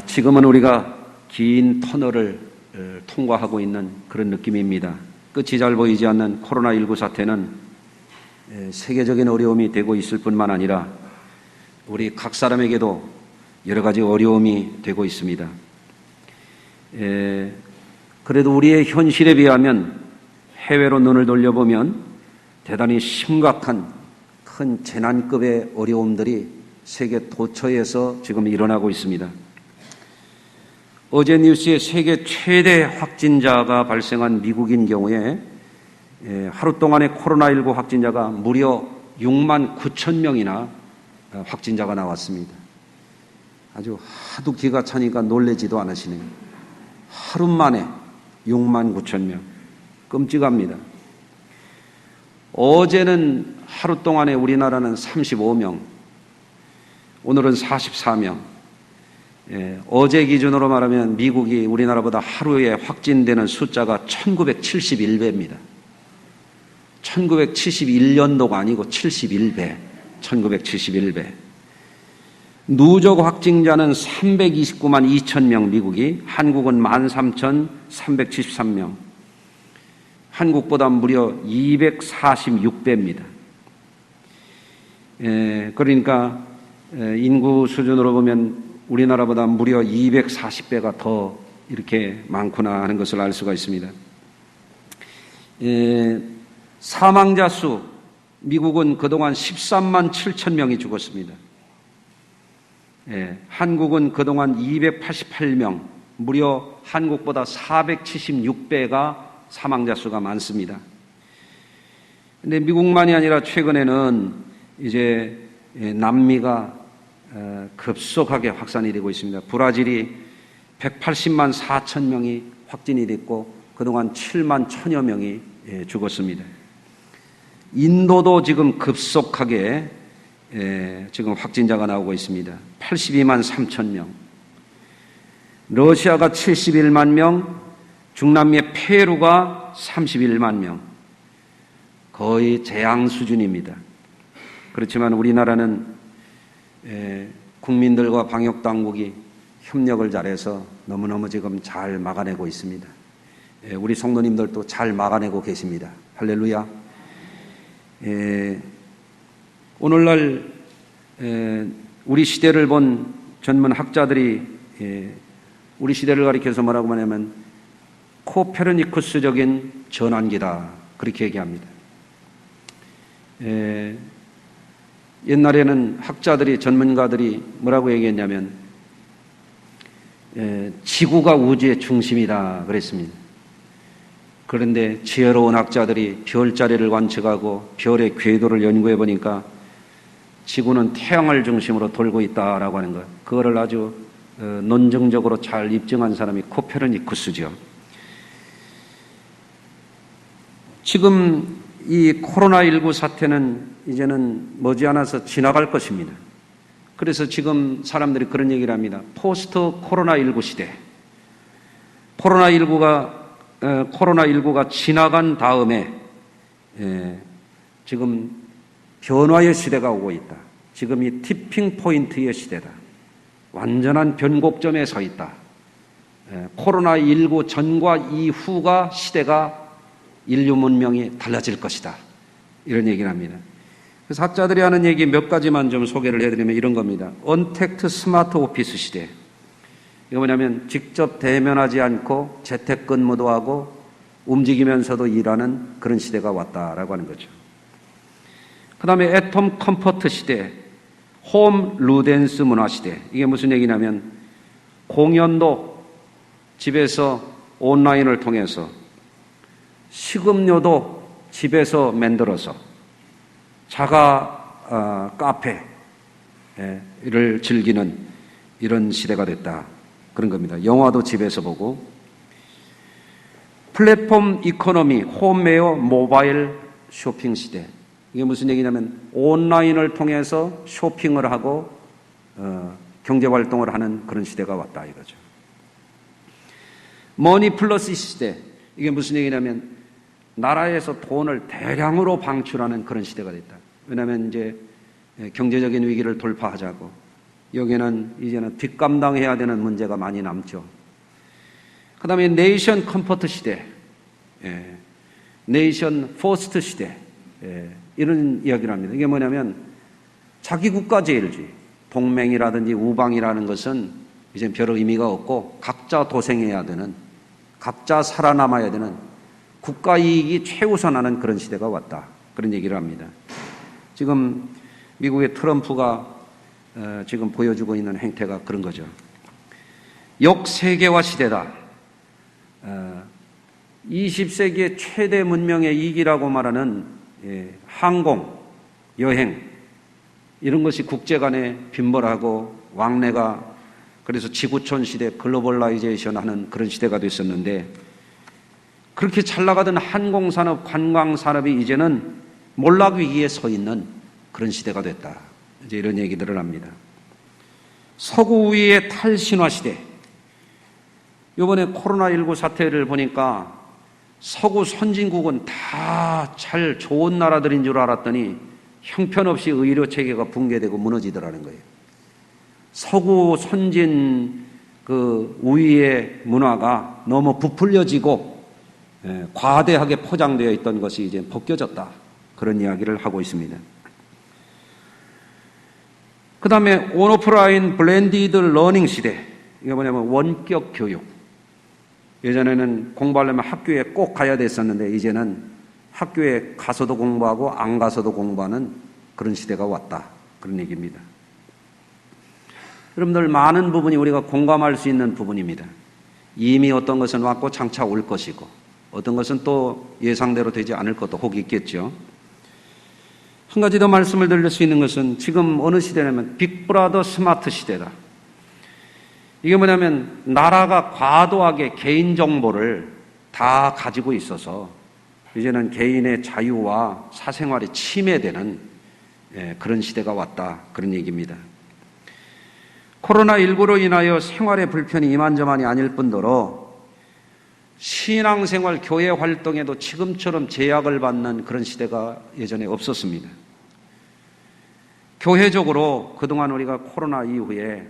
지금은 우리가 긴 터널을 통과하고 있는 그런 느낌입니다. 끝이 잘 보이지 않는 코로나19 사태는 세계적인 어려움이 되고 있을 뿐만 아니라 우리 각 사람에게도 여러 가지 어려움이 되고 있습니다. 그래도 우리의 현실에 비하면 해외로 눈을 돌려보면 대단히 심각한 큰 재난급의 어려움들이 세계 도처에서 지금 일어나고 있습니다. 어제 뉴스에 세계 최대 확진자가 발생한 미국인 경우에 하루 동안의 코로나19 확진자가 무려 6만 9천 명이나 확진자가 나왔습니다. 아주 하도 기가 차니까 놀라지도 않으시네요. 하루 만에 6만 9천 명. 끔찍합니다. 어제는 하루 동안에 우리나라는 35명, 오늘은 44명. 어제 기준으로 말하면 미국이 우리나라보다 하루에 확진되는 숫자가 1971배입니다. 1971년도가 아니고 71배, 1971배. 누적 확진자는 329만 2천 명 미국이, 한국은 13,373명. 한국보다 무려 246배입니다. 그러니까 인구 수준으로 보면 우리나라보다 무려 240배가 더 이렇게 많구나 하는 것을 알 수가 있습니다. 사망자 수, 미국은 그동안 13만 7천 명이 죽었습니다. 한국은 그동안 288명, 무려 한국보다 476배가 사망자 수가 많습니다. 근데 미국만이 아니라 최근에는 이제 남미가 급속하게 확산이 되고 있습니다. 브라질이 180만 4천 명이 확진이 됐고 그동안 7만 1천여 명이 죽었습니다. 인도도 지금 급속하게 지금 확진자가 나오고 있습니다. 82만 3천 명. 러시아가 71만 명, 중남미의 페루가 31만 명. 거의 재앙 수준입니다. 그렇지만 우리나라는 국민들과 방역당국이 협력을 잘해서 너무너무 지금 잘 막아내고 있습니다. 우리 성도님들도 잘 막아내고 계십니다. 할렐루야. 오늘날 우리 시대를 본 전문 학자들이 우리 시대를 가리켜서 뭐라고 하냐면 코페르니쿠스적인 전환기다, 그렇게 얘기합니다. 옛날에는 학자들이, 전문가들이 뭐라고 얘기했냐면 지구가 우주의 중심이다 그랬습니다. 그런데 지혜로운 학자들이 별자리를 관측하고 별의 궤도를 연구해 보니까 지구는 태양을 중심으로 돌고 있다라고 하는 것, 그거를 아주 논증적으로 잘 입증한 사람이 코페르니쿠스죠. 지금 이 코로나19 사태는 이제는 머지않아서 지나갈 것입니다. 그래서 지금 사람들이 그런 얘기를 합니다. 포스트 코로나19 시대. 코로나19가 지나간 다음에 지금 변화의 시대가 오고 있다. 지금 이 티핑 포인트의 시대다. 완전한 변곡점에 서 있다. 코로나19 전과 이후가 시대가 인류 문명이 달라질 것이다. 이런 얘기를 합니다. 그래서 학자들이 하는 얘기 몇 가지만 좀 소개를 해드리면 이런 겁니다. 언택트 스마트 오피스 시대. 이거 뭐냐면 직접 대면하지 않고 재택근무도 하고 움직이면서도 일하는 그런 시대가 왔다라고 하는 거죠. 그 다음에 애톰 컴포트 시대, 홈 루덴스 문화 시대. 이게 무슨 얘기냐면 공연도 집에서 온라인을 통해서, 식음료도 집에서 만들어서 자가 카페를 즐기는 이런 시대가 됐다, 그런 겁니다. 영화도 집에서 보고. 플랫폼 이코노미, 홈웨어 모바일 쇼핑 시대. 이게 무슨 얘기냐면 온라인을 통해서 쇼핑을 하고 경제활동을 하는 그런 시대가 왔다 이거죠. 머니 플러스 시대. 이게 무슨 얘기냐면 나라에서 돈을 대량으로 방출하는 그런 시대가 됐다. 왜냐하면 이제 경제적인 위기를 돌파하자고 여기는 이제는 뒷감당해야 되는 문제가 많이 남죠. 그 다음에 네이션 컴포트 시대, 네이션 포스트 시대, 이런 이야기를 합니다. 이게 뭐냐면 자기 국가제일주의, 동맹이라든지 우방이라는 것은 이제 별 의미가 없고 각자 도생해야 되는, 각자 살아남아야 되는 국가 이익이 최우선하는 그런 시대가 왔다. 그런 얘기를 합니다. 지금 미국의 트럼프가 지금 보여주고 있는 행태가 그런 거죠. 역세계화 시대다. 20세기의 최대 문명의 이익이라고 말하는 항공, 여행, 이런 것이 국제 간에 빈벌하고 왕래가, 그래서 지구촌 시대, 글로벌라이제이션 하는 그런 시대가 됐었는데, 그렇게 잘 나가던 항공산업, 관광산업이 이제는 몰락 위기에 서 있는 그런 시대가 됐다. 이제 이런 얘기들을 합니다. 서구 우위의 탈신화 시대. 이번에 코로나19 사태를 보니까 서구 선진국은 다 잘 좋은 나라들인 줄 알았더니 형편없이 의료 체계가 붕괴되고 무너지더라는 거예요. 서구 선진 그 우위의 문화가 너무 부풀려지고 과대하게 포장되어 있던 것이 이제 벗겨졌다. 그런 이야기를 하고 있습니다. 그 다음에 온오프라인 블렌디드 러닝 시대. 이게 뭐냐면 원격 교육. 예전에는 공부하려면 학교에 꼭 가야 됐었는데 이제는 학교에 가서도 공부하고 안 가서도 공부하는 그런 시대가 왔다. 그런 얘기입니다. 여러분들 많은 부분이 우리가 공감할 수 있는 부분입니다. 이미 어떤 것은 왔고 장차 올 것이고 어떤 것은 또 예상대로 되지 않을 것도 혹 있겠죠. 한 가지 더 말씀을 드릴 수 있는 것은 지금 어느 시대냐면 빅브라더 스마트 시대다. 이게 뭐냐면 나라가 과도하게 개인정보를 다 가지고 있어서 이제는 개인의 자유와 사생활이 침해되는 그런 시대가 왔다. 그런 얘기입니다. 코로나19로 인하여 생활의 불편이 이만저만이 아닐 뿐더러 신앙생활, 교회 활동에도 지금처럼 제약을 받는 그런 시대가 예전에 없었습니다. 교회적으로 그동안 우리가 코로나 이후에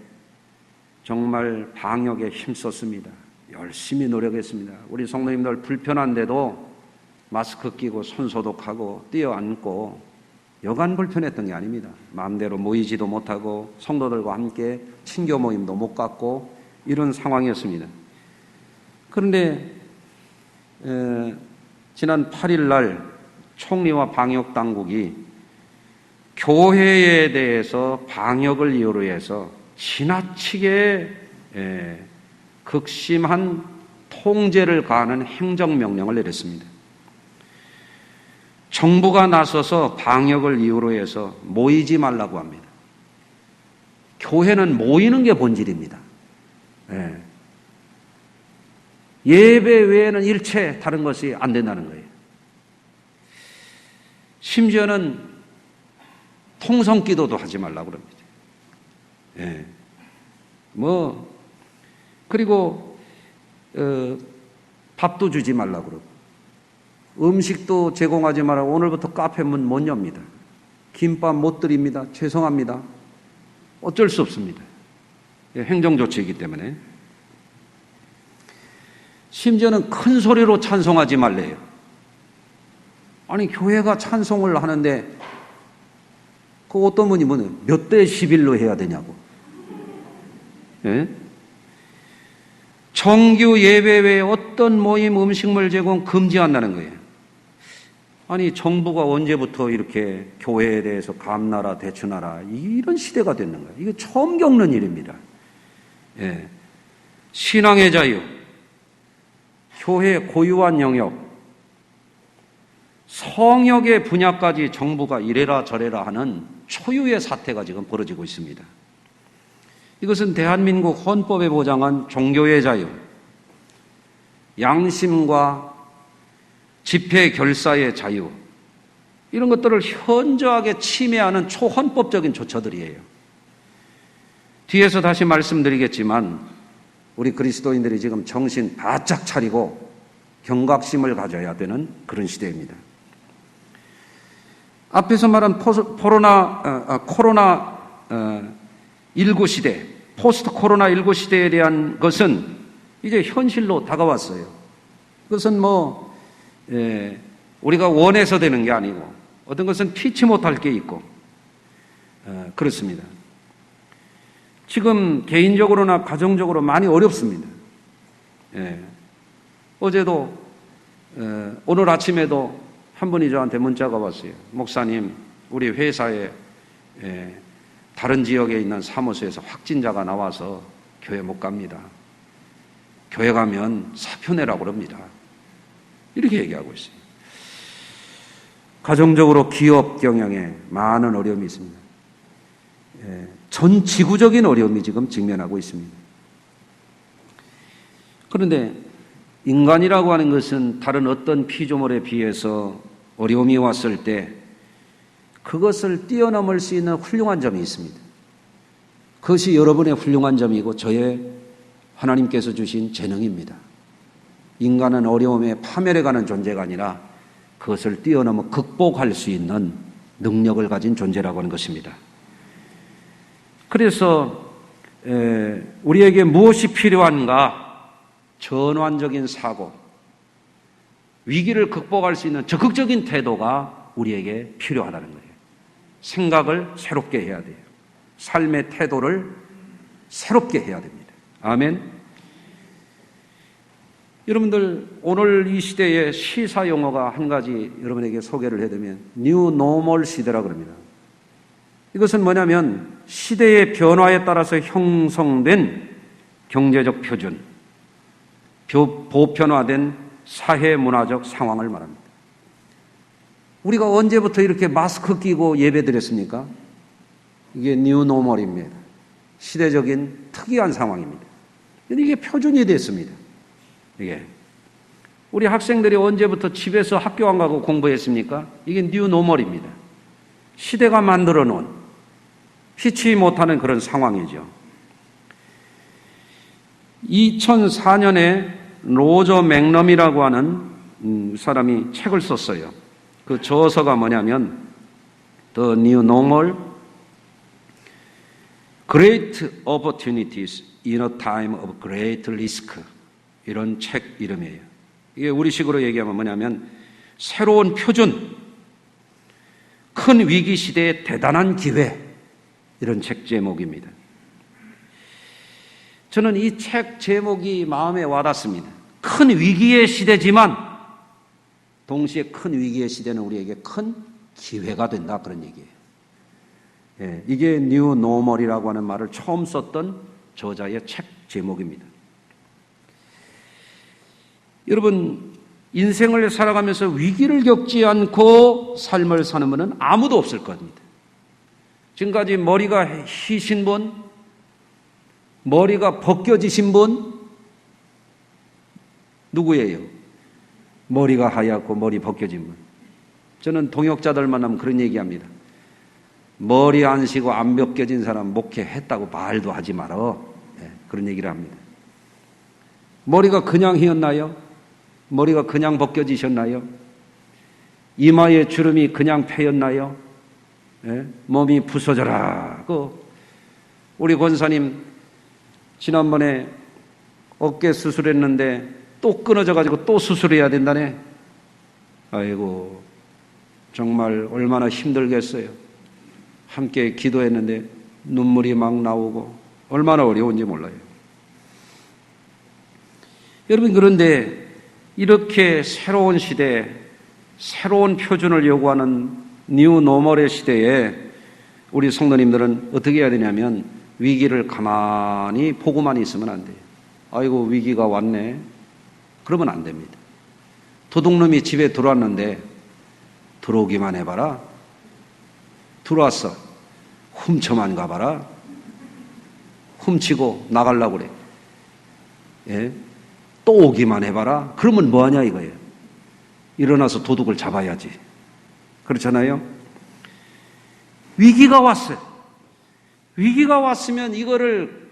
정말 방역에 힘썼습니다. 열심히 노력했습니다. 우리 성도님들 불편한데도 마스크 끼고 손소독하고 뛰어앉고 여간 불편했던 게 아닙니다. 마음대로 모이지도 못하고 성도들과 함께 친교 모임도 못 갖고 이런 상황이었습니다. 그런데 지난 8일 날 총리와 방역 당국이 교회에 대해서 방역을 이유로 해서 지나치게 극심한 통제를 가하는 행정명령을 내렸습니다. 정부가 나서서 방역을 이유로 해서 모이지 말라고 합니다. 교회는 모이는 게 본질입니다. 예배 외에는 일체 다른 것이 안 된다는 거예요. 심지어는 통성기도도 하지 말라고 그럽니다. 그리고 밥도 주지 말라고 그러고 음식도 제공하지 말라고 오늘부터 카페 문 못 엽니다. 김밥 못 드립니다. 죄송합니다. 어쩔 수 없습니다. 행정조치이기 때문에. 심지어는 큰 소리로 찬송하지 말래요. 아니 교회가 찬송을 하는데 그 어떤 분이 몇 대 11로 해야 되냐고. 정규 예배 외에 어떤 모임 음식물 제공 금지한다는 거예요. 아니 정부가 언제부터 이렇게 교회에 대해서 감나라 대추나라 이런 시대가 됐는가. 이거 처음 겪는 일입니다. 신앙의 자유, 교회의 고유한 영역, 성역의 분야까지 정부가 이래라 저래라 하는 초유의 사태가 지금 벌어지고 있습니다. 이것은 대한민국 헌법에 보장한 종교의 자유, 양심과 집회 결사의 자유, 이런 것들을 현저하게 침해하는 초헌법적인 조처들이에요. 뒤에서 다시 말씀드리겠지만 우리 그리스도인들이 지금 정신 바짝 차리고 경각심을 가져야 되는 그런 시대입니다. 앞에서 말한 코로나 19 시대, 포스트 코로나 19 시대에 대한 것은 이제 현실로 다가왔어요. 그것은 우리가 원해서 되는 게 아니고 어떤 것은 피치 못할 게 있고 그렇습니다. 지금 개인적으로나 가정적으로 많이 어렵습니다. 어제도 오늘 아침에도 한 분이 저한테 문자가 왔어요. 목사님, 우리 회사에 다른 지역에 있는 사무소에서 확진자가 나와서 교회 못 갑니다. 교회 가면 사표 내라고 그럽니다. 이렇게 얘기하고 있어요. 가정적으로 기업 경영에 많은 어려움이 있습니다. 전 지구적인 어려움이 지금 직면하고 있습니다. 그런데 인간이라고 하는 것은 다른 어떤 피조물에 비해서 어려움이 왔을 때 그것을 뛰어넘을 수 있는 훌륭한 점이 있습니다. 그것이 여러분의 훌륭한 점이고 저의 하나님께서 주신 재능입니다. 인간은 어려움에 파멸해가는 존재가 아니라 그것을 뛰어넘어 극복할 수 있는 능력을 가진 존재라고 하는 것입니다. 그래서 우리에게 무엇이 필요한가? 전환적인 사고, 위기를 극복할 수 있는 적극적인 태도가 우리에게 필요하다는 거예요. 생각을 새롭게 해야 돼요. 삶의 태도를 새롭게 해야 됩니다. 아멘. 여러분들, 오늘 이 시대의 시사 용어가 한 가지 여러분에게 소개를 해드리면 뉴 노멀 시대라고 합니다. 이것은 뭐냐면 시대의 변화에 따라서 형성된 경제적 표준, 보편화된 사회 문화적 상황을 말합니다. 우리가 언제부터 이렇게 마스크 끼고 예배 드렸습니까? 이게 뉴 노멀입니다. 시대적인 특이한 상황입니다. 이게 표준이 됐습니다. 이게 우리 학생들이 언제부터 집에서 학교 안 가고 공부했습니까? 이게 뉴 노멀입니다. 시대가 만들어 놓은 피치 못하는 그런 상황이죠. 2004년에 로저 맥럼이라고 하는 사람이 책을 썼어요. 그 저서가 뭐냐면 The New Normal, Great Opportunities in a Time of Great Risk, 이런 책 이름이에요. 이게 우리식으로 얘기하면 뭐냐면 새로운 표준, 큰 위기 시대의 대단한 기회, 이런 책 제목입니다. 저는 이 책 제목이 마음에 와닿습니다. 큰 위기의 시대지만 동시에 큰 위기의 시대는 우리에게 큰 기회가 된다, 그런 얘기예요. 이게 뉴 노멀이라고 하는 말을 처음 썼던 저자의 책 제목입니다. 여러분, 인생을 살아가면서 위기를 겪지 않고 삶을 사는 분은 아무도 없을 겁니다. 지금까지 머리가 휘신 분, 머리가 벗겨지신 분 누구예요? 머리가 하얗고 머리 벗겨진 분. 저는 동역자들 만나면 그런 얘기합니다. 머리 안 시고 안 벗겨진 사람 목회했다고 말도 하지 말어. 그런 얘기를 합니다. 머리가 그냥 휘었나요? 머리가 그냥 벗겨지셨나요? 이마에 주름이 그냥 패였나요? 몸이 부서져라. 우리 권사님 지난번에 어깨 수술했는데 또 끊어져가지고 또 수술해야 된다네. 아이고, 정말 얼마나 힘들겠어요. 함께 기도했는데 눈물이 막 나오고 얼마나 어려운지 몰라요. 여러분, 그런데 이렇게 새로운 시대, 새로운 표준을 요구하는 뉴 노멀의 시대에 우리 성도님들은 어떻게 해야 되냐면 위기를 가만히 보고만 있으면 안 돼요. 아이고, 위기가 왔네. 그러면 안 됩니다. 도둑놈이 집에 들어왔는데 들어오기만 해봐라. 들어왔어. 훔쳐만 가봐라. 훔치고 나가려고 그래. 또 오기만 해봐라. 그러면 뭐하냐 이거예요. 일어나서 도둑을 잡아야지. 그렇잖아요. 위기가 왔어요. 위기가 왔으면 이거를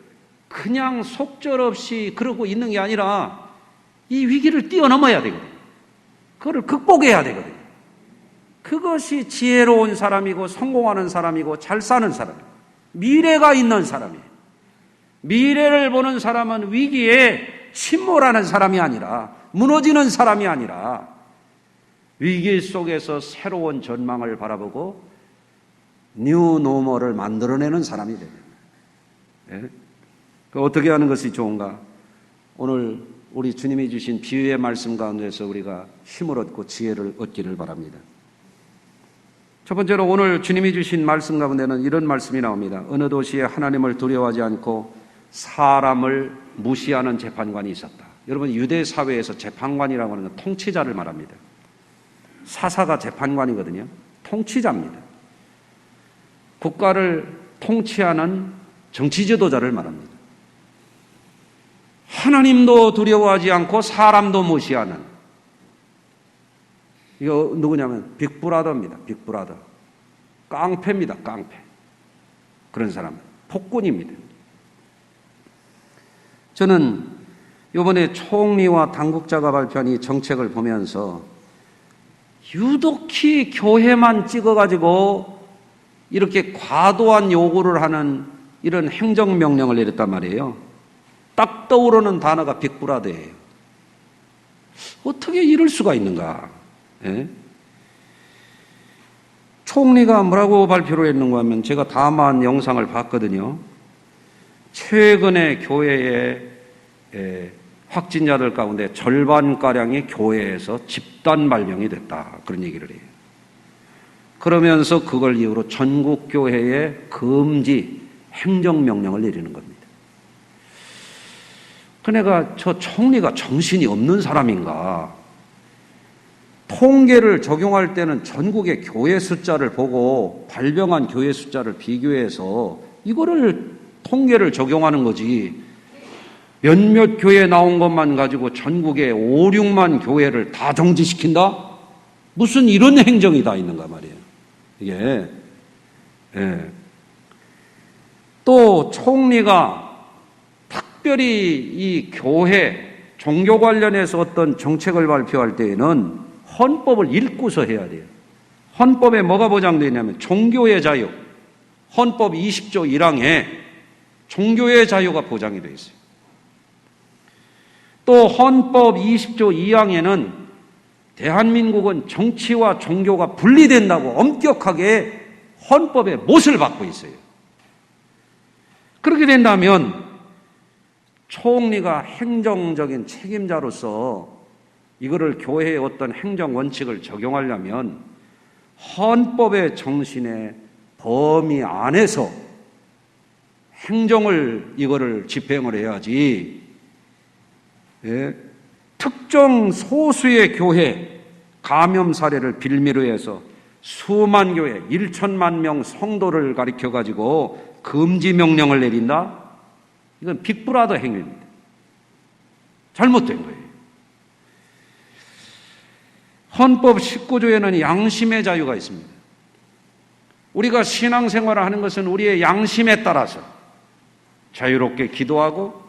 그냥 속절없이 그러고 있는 게 아니라 이 위기를 뛰어넘어야 되거든요. 그거를 극복해야 되거든요. 그것이 지혜로운 사람이고 성공하는 사람이고 잘 사는 사람이에요. 미래가 있는 사람이에요. 미래를 보는 사람은 위기에 침몰하는 사람이 아니라, 무너지는 사람이 아니라 위기 속에서 새로운 전망을 바라보고 뉴 노멀을 만들어내는 사람이 되는 거예요. 예? 어떻게 하는 것이 좋은가? 오늘 우리 주님이 주신 비유의 말씀 가운데서 우리가 힘을 얻고 지혜를 얻기를 바랍니다. 첫 번째로 오늘 주님이 주신 말씀 가운데는 이런 말씀이 나옵니다. 어느 도시에 하나님을 두려워하지 않고 사람을 무시하는 재판관이 있었다. 여러분, 유대 사회에서 재판관이라고 하는 건 통치자를 말합니다. 사사가 재판관이거든요. 통치자입니다. 국가를 통치하는 정치 지도자를 말합니다. 하나님도 두려워하지 않고 사람도 무시하는, 이거 누구냐면 빅브라더입니다. 빅브라더. 깡패입니다. 깡패. 그런 사람, 폭군입니다. 저는 이번에 총리와 당국자가 발표한 이 정책을 보면서 유독히 교회만 찍어가지고 이렇게 과도한 요구를 하는 이런 행정명령을 내렸단 말이에요. 딱 떠오르는 단어가 빅브라더예요. 어떻게 이럴 수가 있는가? 예? 총리가 뭐라고 발표를 했는가 하면, 제가 다만 영상을 봤거든요. 최근에 교회에 확진자들 가운데 절반가량이 교회에서 집단 발병이 됐다. 그런 얘기를 해요. 그러면서 그걸 이유로 전국 교회에 금지 행정명령을 내리는 겁니다. 그러니까 저 총리가 정신이 없는 사람인가? 통계를 적용할 때는 전국의 교회 숫자를 보고 발병한 교회 숫자를 비교해서 이거를 통계를 적용하는 거지, 몇몇 교회 나온 것만 가지고 전국에 5, 6만 교회를 다 정지시킨다? 무슨 이런 행정이 다 있는가 말이에요. 이게. 예. 또 총리가 특별히 이 교회, 종교 관련해서 어떤 정책을 발표할 때에는 헌법을 읽고서 해야 돼요. 헌법에 뭐가 보장되어 있냐면 종교의 자유, 헌법 20조 1항에 종교의 자유가 보장이 되어 있어요. 또 헌법 20조 2항에는 대한민국은 정치와 종교가 분리된다고 엄격하게 헌법에 못을 박고 있어요. 그렇게 된다면 총리가 행정적인 책임자로서 이거를 교회의 어떤 행정 원칙을 적용하려면 헌법의 정신의 범위 안에서 행정을, 이거를 집행을 해야지, 예? 특정 소수의 교회 감염 사례를 빌미로 해서 수만 교회 1천만 명 성도를 가리켜가지고 금지 명령을 내린다? 이건 빅브라더 행위입니다. 잘못된 거예요. 헌법 19조에는 양심의 자유가 있습니다. 우리가 신앙생활을 하는 것은 우리의 양심에 따라서 자유롭게 기도하고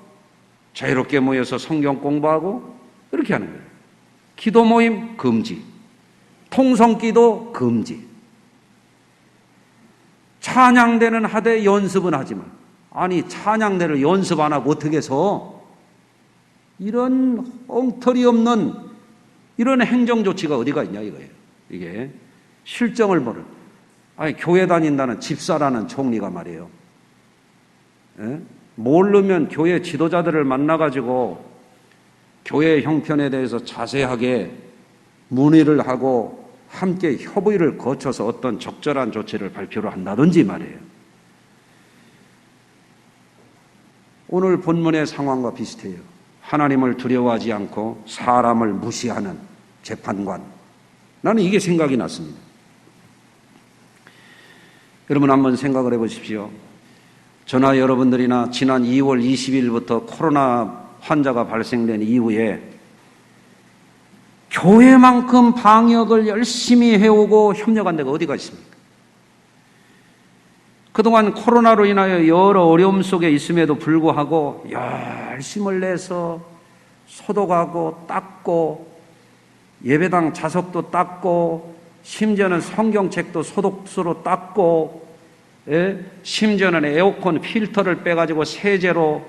자유롭게 모여서 성경 공부하고 이렇게 하는 거예요. 기도 모임 금지, 통성기도 금지, 찬양대는 하되 연습은 하지만, 아니 찬양대를 연습 안 하고 어떻게 해서 이런 엉터리 없는 이런 행정조치가 어디가 있냐 이거예요. 이게 실정을 모르는, 아니 교회 다닌다는 집사라는 총리가 말이에요. 예? 모르면 교회 지도자들을 만나가지고 교회 형편에 대해서 자세하게 문의를 하고 함께 협의를 거쳐서 어떤 적절한 조치를 발표를 한다든지 말이에요. 오늘 본문의 상황과 비슷해요. 하나님을 두려워하지 않고 사람을 무시하는 재판관. 나는 이게 생각이 났습니다. 여러분 한번 생각을 해보십시오. 저나 여러분들이나 지난 2월 20일부터 코로나 환자가 발생된 이후에 교회만큼 방역을 열심히 해오고 협력한 데가 어디가 있습니까? 그동안 코로나로 인하여 여러 어려움 속에 있음에도 불구하고 열심을 내서 소독하고 닦고 예배당 좌석도 닦고 심지어는 성경책도 소독수로 닦고 심지어는 에어컨 필터를 빼가지고 세제로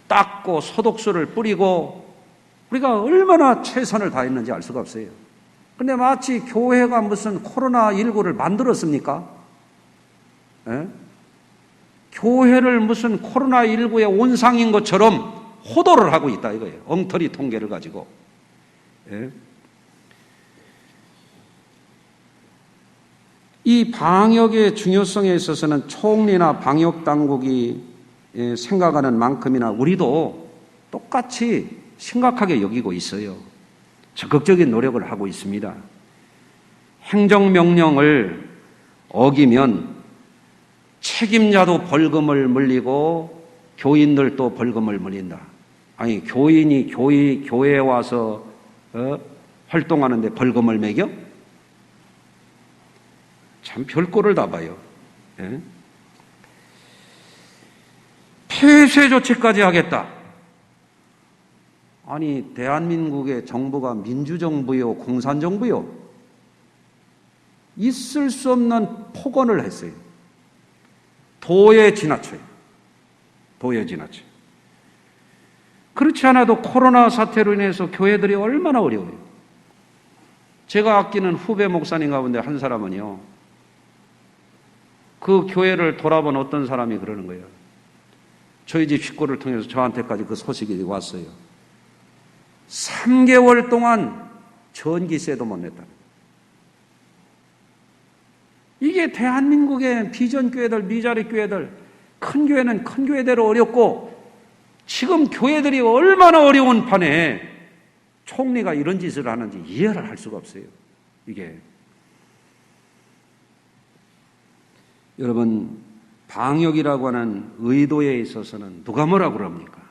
닦고 소독수를 뿌리고 우리가 얼마나 최선을 다했는지 알 수가 없어요. 근데 마치 교회가 무슨 코로나19를 만들었습니까? 교회를 무슨 코로나19의 온상인 것처럼 호도를 하고 있다 이거예요. 엉터리 통계를 가지고. 이 방역의 중요성에 있어서는 총리나 방역당국이 생각하는 만큼이나 우리도 똑같이 심각하게 여기고 있어요. 적극적인 노력을 하고 있습니다. 행정명령을 어기면 책임자도 벌금을 물리고 교인들도 벌금을 물린다. 아니 교인이 교회에 와서 활동하는데 벌금을 매겨? 참 별꼴을 다 봐요. 폐쇄 조치까지 하겠다. 아니 대한민국의 정부가 민주정부요 공산정부요? 있을 수 없는 폭언을 했어요. 도에 지나쳐요. 도에 지나쳐요. 그렇지 않아도 코로나 사태로 인해서 교회들이 얼마나 어려워요. 제가 아끼는 후배 목사님 가운데 한 사람은요. 그 교회를 돌아본 어떤 사람이 그러는 거예요. 저희 집 식구를 통해서 저한테까지 그 소식이 왔어요. 3개월 동안 전기세도 못 냈다. 이게 대한민국의 비전교회들, 미자리 교회들, 큰 교회는 큰 교회대로 어렵고 지금 교회들이 얼마나 어려운 판에 총리가 이런 짓을 하는지 이해를 할 수가 없어요. 이게. 여러분, 방역이라고 하는 의도에 있어서는 누가 뭐라고 그럽니까?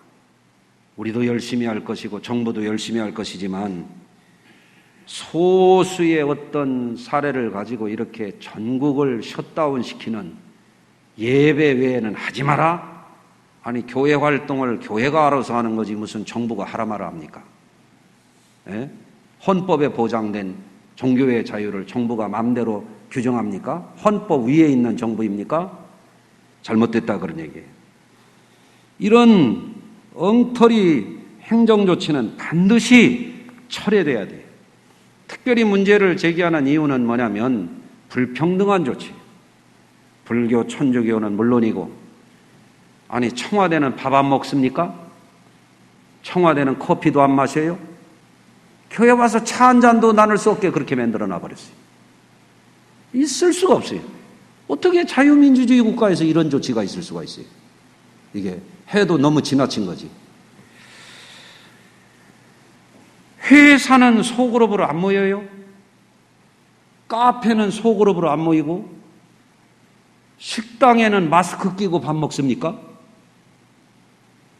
우리도 열심히 할 것이고 정부도 열심히 할 것이지만 소수의 어떤 사례를 가지고 이렇게 전국을 셧다운 시키는 예배 외에는 하지 마라? 아니 교회 활동을 교회가 알아서 하는 거지 무슨 정부가 하라 마라 합니까? 헌법에 보장된 종교의 자유를 정부가 마음대로 규정합니까? 헌법 위에 있는 정부입니까? 잘못됐다 그런 얘기예요. 이런 엉터리 행정조치는 반드시 철회돼야 돼요. 특별히 문제를 제기하는 이유는 뭐냐면 불평등한 조치. 불교, 천주교는 물론이고 아니 청와대는 밥 안 먹습니까? 청와대는 커피도 안 마셔요? 교회 와서 차 한 잔도 나눌 수 없게 그렇게 만들어놔 버렸어요. 있을 수가 없어요. 어떻게 자유민주주의 국가에서 이런 조치가 있을 수가 있어요? 이게 해도 너무 지나친 거지. 회사는 소그룹으로 안 모여요? 카페는 소그룹으로 안 모이고 식당에는 마스크 끼고 밥 먹습니까?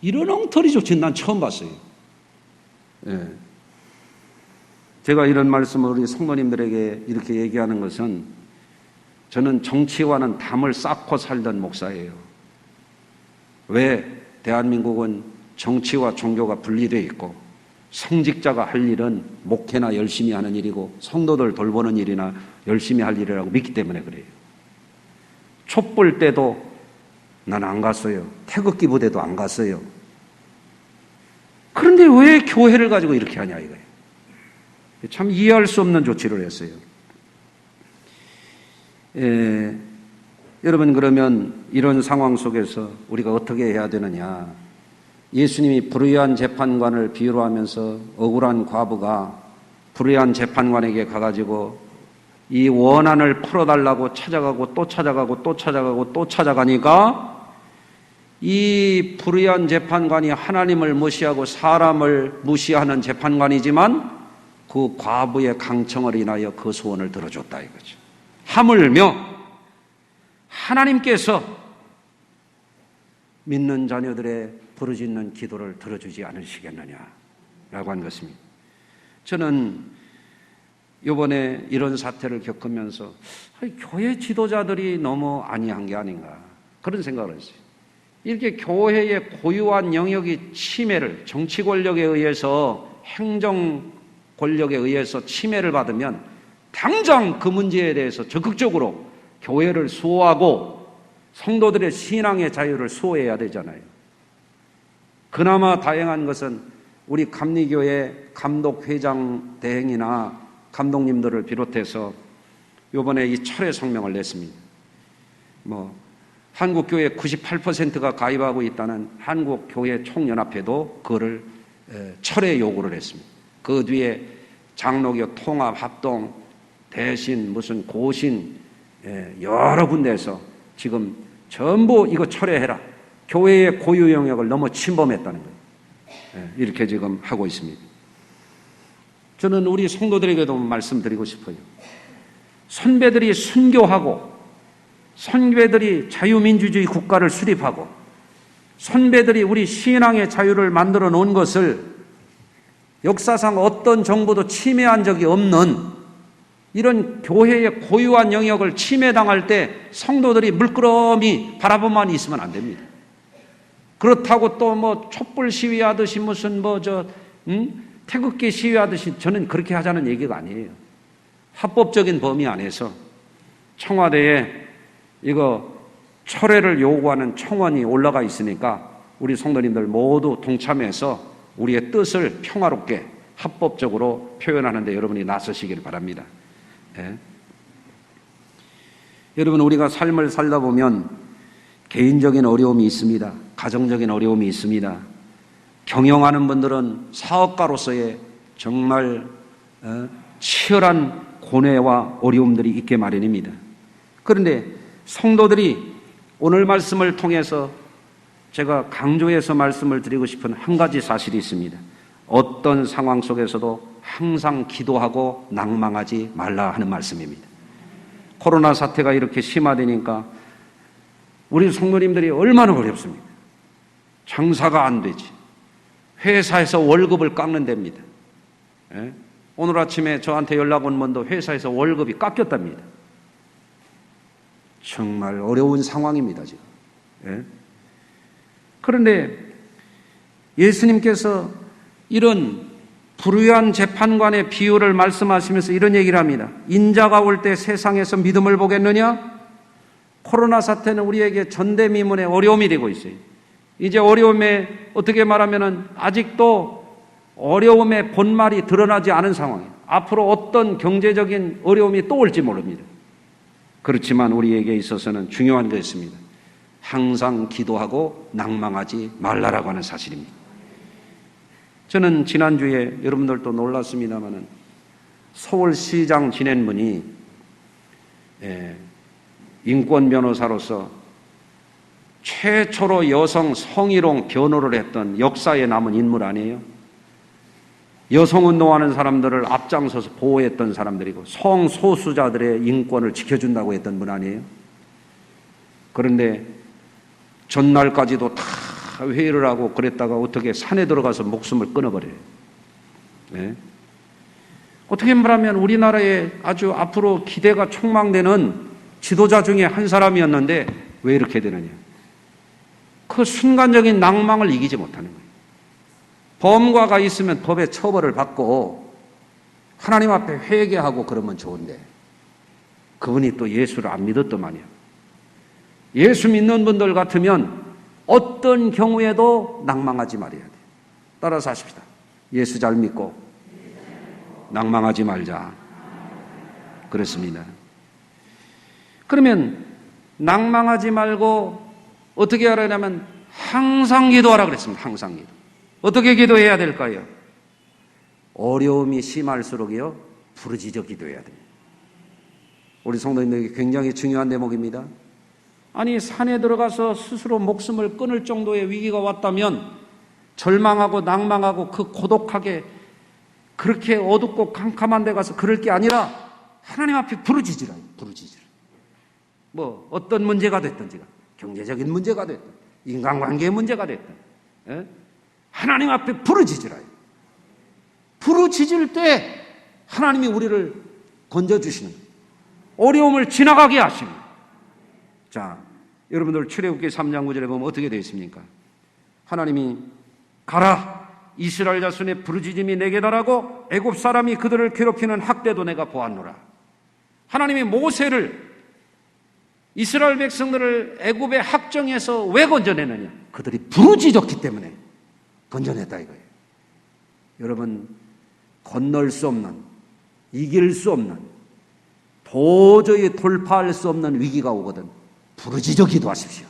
이런 엉터리 조치는 난 처음 봤어요. 제가 이런 말씀을 우리 성도님들에게 이렇게 얘기하는 것은 저는 정치와는 담을 쌓고 살던 목사예요. 왜? 대한민국은 정치와 종교가 분리되어 있고 성직자가 할 일은 목회나 열심히 하는 일이고 성도들 돌보는 일이나 열심히 할 일이라고 믿기 때문에 그래요. 촛불 때도 난 안 갔어요. 태극기 부대도 안 갔어요. 그런데 왜 교회를 가지고 이렇게 하냐 이거예요. 참 이해할 수 없는 조치를 했어요. 여러분 그러면 이런 상황 속에서 우리가 어떻게 해야 되느냐. 예수님이 불의한 재판관을 비유로 하면서 억울한 과부가 불의한 재판관에게 가가지고 이 원한을 풀어달라고 찾아가고 또 찾아가고 또 찾아가고 또 찾아가니까 이 불의한 재판관이 하나님을 무시하고 사람을 무시하는 재판관이지만 그 과부의 강청을 인하여 그 소원을 들어줬다 이거죠. 하물며 하나님께서 믿는 자녀들의 부르짖는 기도를 들어주지 않으시겠느냐라고 한 것입니다. 저는 이번에 이런 사태를 겪으면서 교회 지도자들이 너무 안이한 게 아닌가 그런 생각을 했어요. 이렇게 교회의 고유한 영역이 침해를 정치 권력에 의해서 행정 권력에 의해서 침해를 받으면 당장 그 문제에 대해서 적극적으로 교회를 수호하고 성도들의 신앙의 자유를 수호해야 되잖아요. 그나마 다행한 것은 우리 감리교회 감독회장 대행이나 감독님들을 비롯해서 이번에 이 철회 성명을 냈습니다. 한국교회 98%가 가입하고 있다는 한국교회 총연합회도 그거를 철회 요구를 했습니다. 그 뒤에 장로교 통합, 합동, 대신, 무슨 고신 여러 군데에서 지금 전부 이거 철회해라. 교회의 고유 영역을 너무 침범했다는 거예요. 이렇게 지금 하고 있습니다. 저는 우리 성도들에게도 말씀드리고 싶어요. 선배들이 순교하고 선배들이 자유민주주의 국가를 수립하고 선배들이 우리 신앙의 자유를 만들어 놓은 것을 역사상 어떤 정부도 침해한 적이 없는 이런 교회의 고유한 영역을 침해당할 때 성도들이 물끄러미 바라보만 있으면 안 됩니다. 그렇다고 또 촛불 시위하듯이 무슨 태극기 시위하듯이 저는 그렇게 하자는 얘기가 아니에요. 합법적인 범위 안에서 청와대에 이거 철회를 요구하는 청원이 올라가 있으니까 우리 성도님들 모두 동참해서 우리의 뜻을 평화롭게 합법적으로 표현하는 데 여러분이 나서시길 바랍니다. 여러분, 우리가 삶을 살다 보면 개인적인 어려움이 있습니다. 가정적인 어려움이 있습니다. 경영하는 분들은 사업가로서의 정말 치열한 고뇌와 어려움들이 있게 마련입니다. 그런데 성도들이 오늘 말씀을 통해서 제가 강조해서 말씀을 드리고 싶은 한 가지 사실이 있습니다. 어떤 상황 속에서도 항상 기도하고 낭망하지 말라 하는 말씀입니다. 코로나 사태가 이렇게 심화되니까 우리 성도님들이 얼마나 어렵습니까? 장사가 안 되지. 회사에서 월급을 깎는 데입니다. 오늘 아침에 저한테 연락 온 분도 회사에서 월급이 깎였답니다. 정말 어려운 상황입니다, 지금. 그런데 예수님께서 이런 불의한 재판관의 비유를 말씀하시면서 이런 얘기를 합니다. 인자가 올 때 세상에서 믿음을 보겠느냐? 코로나 사태는 우리에게 전대미문의 어려움이 되고 있어요. 이제 어려움에 어떻게 말하면은 아직도 어려움의 본말이 드러나지 않은 상황이에요. 앞으로 어떤 경제적인 어려움이 또 올지 모릅니다. 그렇지만 우리에게 있어서는 중요한 게 있습니다. 항상 기도하고 낭망하지 말라라고 하는 사실입니다. 저는 지난주에 여러분들도 놀랐습니다마는 서울시장 지낸 분이 인권 변호사로서 최초로 여성 성희롱 변호를 했던 역사에 남은 인물 아니에요? 여성운동하는 사람들을 앞장서서 보호했던 사람들이고 성소수자들의 인권을 지켜준다고 했던 분 아니에요? 그런데 전날까지도 다 회의를 하고 그랬다가 어떻게 산에 들어가서 목숨을 끊어버려요. 어떻게 말하면 우리나라에 아주 앞으로 기대가 촉망되는 지도자 중에 한 사람이었는데 왜 이렇게 되느냐? 그 순간적인 낭망을 이기지 못하는 거예요. 범과가 있으면 법의 처벌을 받고 하나님 앞에 회개하고 그러면 좋은데 그분이 또 예수를 안 믿었더만요. 예수 믿는 분들 같으면 어떤 경우에도 낭망하지 말아야 돼요. 따라서 하십시다. 예수 잘 믿고 낭망하지 말자. 그렇습니다. 그러면 낭망하지 말고 어떻게 하려면 항상 기도하라 그랬습니다. 항상 기도. 어떻게 기도해야 될까요? 어려움이 심할수록요 부르짖어 기도해야 됩니다. 우리 성도님들에게 굉장히 중요한 대목입니다. 아니 산에 들어가서 스스로 목숨을 끊을 정도의 위기가 왔다면 절망하고 낭망하고 그 고독하게 그렇게 어둡고 캄캄한 데 가서 그럴 게 아니라 하나님 앞에 부르짖으라. 뭐 어떤 문제가 됐든지가 경제적인 문제가 됐든 인간관계의 문제가 됐든 하나님 앞에 부르짖으라. 부르짖을 때 하나님이 우리를 건져주시는 거예요. 어려움을 지나가게 하십니다. 자, 여러분들 출애굽기 3장 9절에 보면 어떻게 되어 있습니까? 하나님이 가라 이스라엘 자손의 부르짖음이 내게 달하고 애굽 사람이 그들을 괴롭히는 학대도 내가 보았노라. 하나님이 모세를 이스라엘 백성들을 애굽의 학정에서 왜 건져내느냐? 그들이 부르짖었기 때문에 건져냈다 이거예요. 여러분, 건널 수 없는, 이길 수 없는, 도저히 돌파할 수 없는 위기가 오거든 부르짖어 기도하십시오.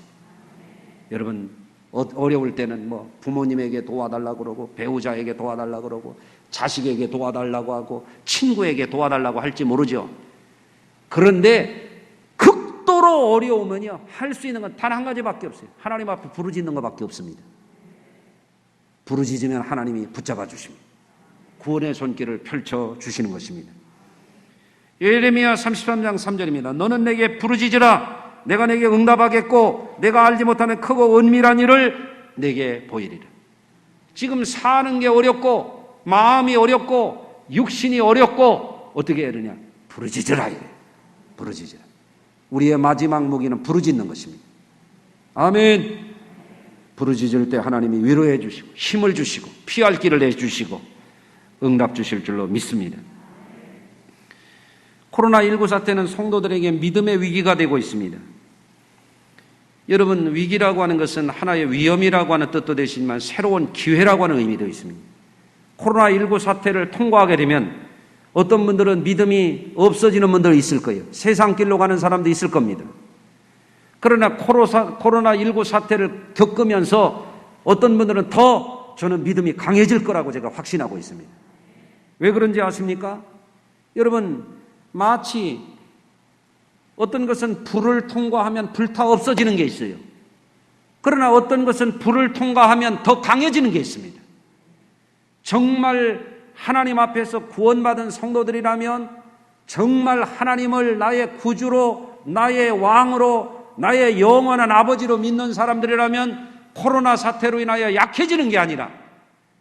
여러분, 어려울 때는 뭐 부모님에게 도와달라고 그러고, 배우자에게 도와달라고 그러고, 자식에게 도와달라고 하고, 친구에게 도와달라고 할지 모르죠. 그런데 극도로 어려우면요, 할 수 있는 건 단 한 가지밖에 없어요. 하나님 앞에 부르짖는 것밖에 없습니다. 부르짖으면 하나님이 붙잡아 주십니다. 구원의 손길을 펼쳐 주시는 것입니다. 예레미야 33장 3절입니다. 너는 내게 부르짖으라. 내가 내게 응답하겠고 내가 알지 못하는 크고 은밀한 일을 내게 보이리라. 지금 사는 게 어렵고 마음이 어렵고 육신이 어렵고 어떻게 해야 되냐? 부르짖으라 이래요. 부르짖으라. 우리의 마지막 무기는 부르짖는 것입니다. 아멘. 부르짖을 때 하나님이 위로해 주시고 힘을 주시고 피할 길을 내주시고 응답 주실 줄로 믿습니다. 코로나19 사태는 성도들에게 믿음의 위기가 되고 있습니다. 여러분, 위기라고 하는 것은 하나의 위험이라고 하는 뜻도 되시지만 새로운 기회라고 하는 의미도 있습니다. 코로나19 사태를 통과하게 되면 어떤 분들은 믿음이 없어지는 분들이 있을 거예요. 세상 길로 가는 사람도 있을 겁니다. 그러나 코로나19 사태를 겪으면서 어떤 분들은 더 저는 믿음이 강해질 거라고 제가 확신하고 있습니다. 왜 그런지 아십니까? 여러분, 마치 어떤 것은 불을 통과하면 불타 없어지는 게 있어요. 그러나 어떤 것은 불을 통과하면 더 강해지는 게 있습니다. 정말 하나님 앞에서 구원받은 성도들이라면, 정말 하나님을 나의 구주로, 나의 왕으로, 나의 영원한 아버지로 믿는 사람들이라면 코로나 사태로 인하여 약해지는 게 아니라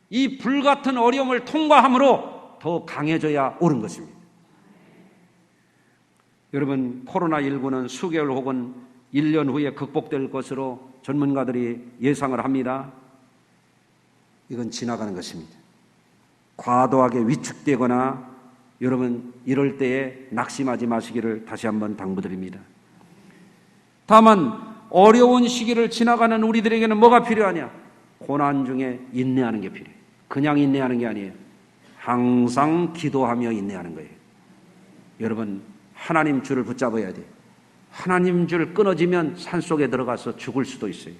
이 불같은 어려움을 통과함으로 더 강해져야 옳은 것입니다. 여러분, 코로나19는 수개월 혹은 1년 후에 극복될 것으로 전문가들이 예상을 합니다. 이건 지나가는 것입니다. 과도하게 위축되거나 여러분 이럴 때에 낙심하지 마시기를 다시 한번 당부드립니다. 다만 어려운 시기를 지나가는 우리들에게는 뭐가 필요하냐? 고난 중에 인내하는 게 필요해요. 그냥 인내하는 게 아니에요. 항상 기도하며 인내하는 거예요. 여러분, 하나님 줄을 붙잡아야 돼요. 하나님 줄 끊어지면 산속에 들어가서 죽을 수도 있어요.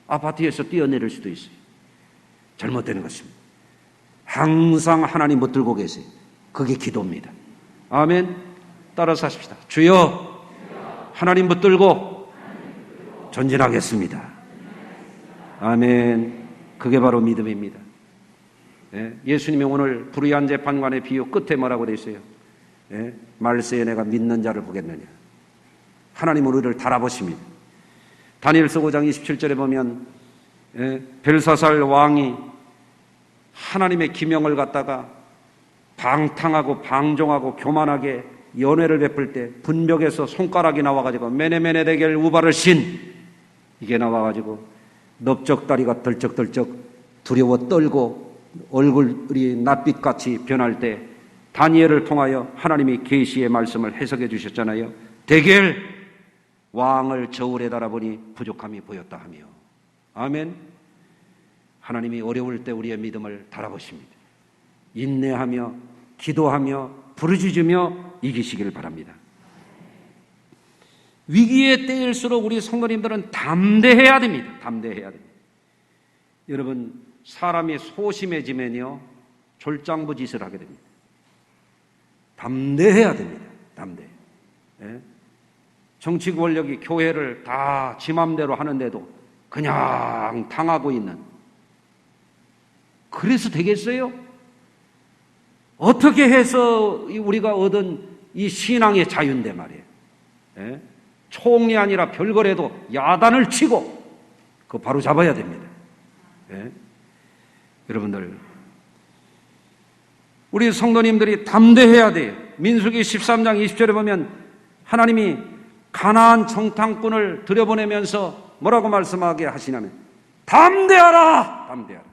아파트에서 뛰어내릴 수도 있어요. 잘못되는 것입니다. 항상 하나님 붙들고 계세요. 그게 기도입니다. 아멘. 따라서 하십시다. 주여, 하나님 붙들고 전진하겠습니다. 아멘. 그게 바로 믿음입니다. 예수님이 오늘 불의한 재판관의 비유 끝에 뭐라고 되어 있어요? 말세에 내가 믿는 자를 보겠느냐. 하나님은 우리를 달아보십니다. 다니엘서 5장 27절에 보면 벨사살 왕이 하나님의 기명을 갖다가 방탕하고 방종하고 교만하게 연회를 베풀 때 분벽에서 손가락이 나와가지고 메네메네 데겔 우바를 신, 이게 나와가지고 넓적다리가 덜쩍덜쩍 두려워 떨고 얼굴이 낯빛같이 변할 때 다니엘을 통하여 하나님이 계시의 말씀을 해석해 주셨잖아요. 데겔 왕을 저울에 달아보니 부족함이 보였다 하며. 아멘. 하나님이 어려울 때 우리의 믿음을 달아보십니다. 인내하며 기도하며 부르짖으며 이기시기를 바랍니다. 위기의 때일수록 우리 성도님들은 담대해야 됩니다. 담대해야 됩니다. 여러분, 사람이 소심해지면요 졸장부짓을 하게 됩니다. 담대해야 됩니다. 담대. 정치 권력이 교회를 다 지 맘대로 하는데도 그냥 당하고 있는, 그래서 되겠어요? 어떻게 해서 우리가 얻은 이 신앙의 자유인데 말이에요. 총리 아니라 별거래도 야단을 치고 그거 바로 잡아야 됩니다. 여러분들, 우리 성도님들이 담대해야 돼요. 민수기 13장 20절에 보면 하나님이 가나안 정탐꾼을 들여보내면서 뭐라고 말씀하게 하시냐면 담대하라! 담대하라.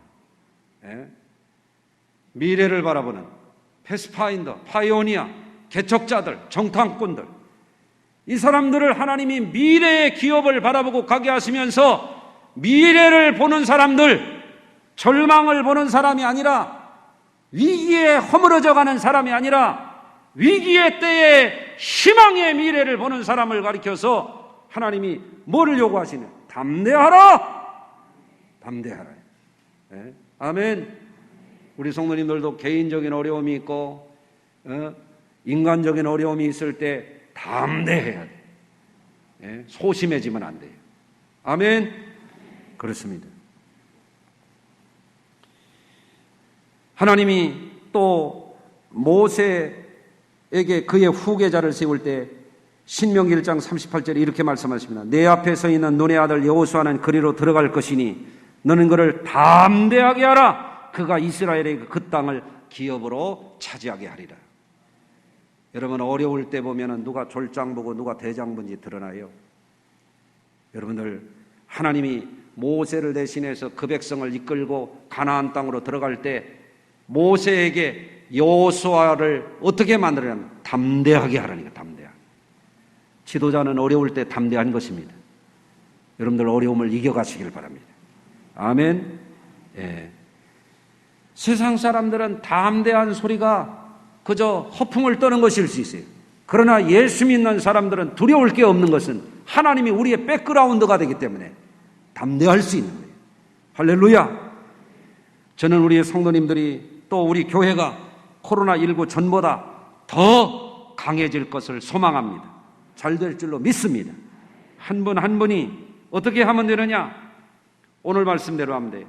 미래를 바라보는 패스파인더, 파이오니아, 개척자들, 정탐꾼들, 이 사람들을 하나님이 미래의 기업을 바라보고 가게 하시면서 미래를 보는 사람들, 절망을 보는 사람이 아니라 위기에 허물어져 가는 사람이 아니라 위기의 때에 희망의 미래를 보는 사람을 가리켜서 하나님이 뭐를 요구하시냐? 담대하라! 담대하라. 네? 아멘. 우리 성도님들도 개인적인 어려움이 있고 인간적인 어려움이 있을 때 담대해야 돼. 네? 소심해지면 안 돼요. 아멘. 그렇습니다. 하나님이 또 모세에게 그의 후계자를 세울 때 신명기 1장 38절에 이렇게 말씀하십니다. 내 앞에 서 있는 눈의 아들 여호수아는 그리로 들어갈 것이니 너는 그를 담대하게 하라. 그가 이스라엘의 그 땅을 기업으로 차지하게 하리라. 여러분, 어려울 때 보면 누가 졸장 보고 누가 대장 본지 드러나요. 여러분들, 하나님이 모세를 대신해서 그 백성을 이끌고 가나안 땅으로 들어갈 때 모세에게 여호수아를 어떻게 만들냐면 담대하게 하라니까. 담대하게. 지도자는 어려울 때 담대한 것입니다. 여러분들 어려움을 이겨가시길 바랍니다. 아멘. 예. 세상 사람들은 담대한 소리가 그저 허풍을 떠는 것일 수 있어요. 그러나 예수 믿는 사람들은 두려울 게 없는 것은 하나님이 우리의 백그라운드가 되기 때문에 담대할 수 있는 거예요. 할렐루야. 저는 우리의 성도님들이 또 우리 교회가 코로나19 전보다 더 강해질 것을 소망합니다. 잘 될 줄로 믿습니다. 한 분 한 분이 어떻게 하면 되느냐? 오늘 말씀대로 하면 돼요.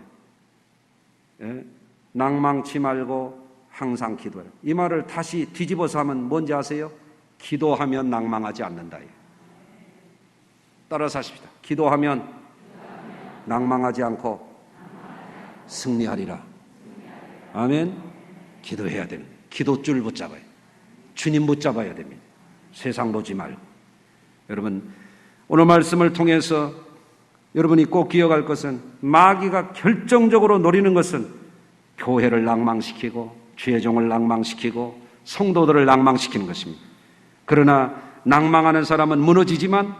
예? 낭망치 말고 항상 기도해라. 이 말을 다시 뒤집어서 하면 뭔지 아세요? 기도하면 낭망하지 않는다. 따라서 하십시다. 기도하면 낭망하지 않고 승리하리라. 아멘. 기도해야 됩니다. 기도줄 붙잡아요. 주님 붙잡아야 됩니다. 세상 보지 말고. 여러분, 오늘 말씀을 통해서 여러분이 꼭 기억할 것은 마귀가 결정적으로 노리는 것은 교회를 낭망시키고 주의 종을 낭망시키고 성도들을 낭망시키는 것입니다. 그러나 낭망하는 사람은 무너지지만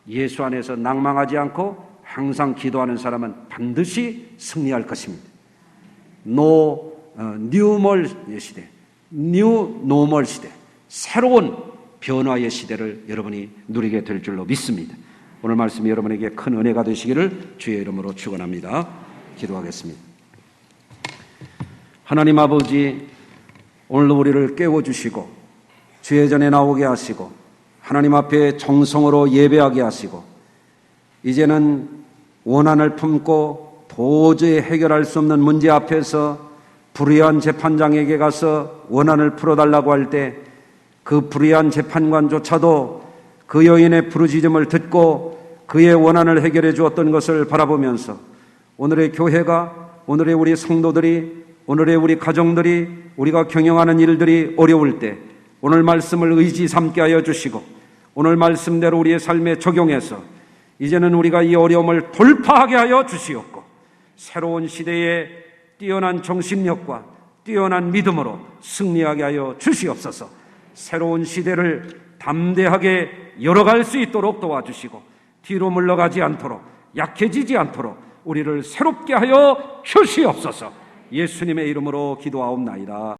예수 안에서 낭망하지 않고 항상 기도하는 사람은 반드시 승리할 것입니다. 뉴멀 시대, 뉴노멀 시대, 새로운 변화의 시대를 여러분이 누리게 될 줄로 믿습니다. 오늘 말씀이 여러분에게 큰 은혜가 되시기를 주의 이름으로 축원합니다. 기도하겠습니다. 하나님 아버지, 오늘도 우리를 깨워주시고 주의 전에 나오게 하시고 하나님 앞에 정성으로 예배하게 하시고 이제는 원한을 품고 도저히 해결할 수 없는 문제 앞에서 불의한 재판장에게 가서 원한을 풀어달라고 할 때 그 불의한 재판관조차도 그 여인의 부르짖음을 듣고 그의 원한을 해결해 주었던 것을 바라보면서 오늘의 교회가, 오늘의 우리 성도들이, 오늘의 우리 가정들이, 우리가 경영하는 일들이 어려울 때 오늘 말씀을 의지 삼게 하여 주시고 오늘 말씀대로 우리의 삶에 적용해서 이제는 우리가 이 어려움을 돌파하게 하여 주시옵고 새로운 시대에 뛰어난 정신력과 뛰어난 믿음으로 승리하게 하여 주시옵소서. 새로운 시대를 담대하게 열어갈 수 있도록 도와주시고 뒤로 물러가지 않도록, 약해지지 않도록 우리를 새롭게 하여 주시옵소서. 예수님의 이름으로 기도하옵나이다.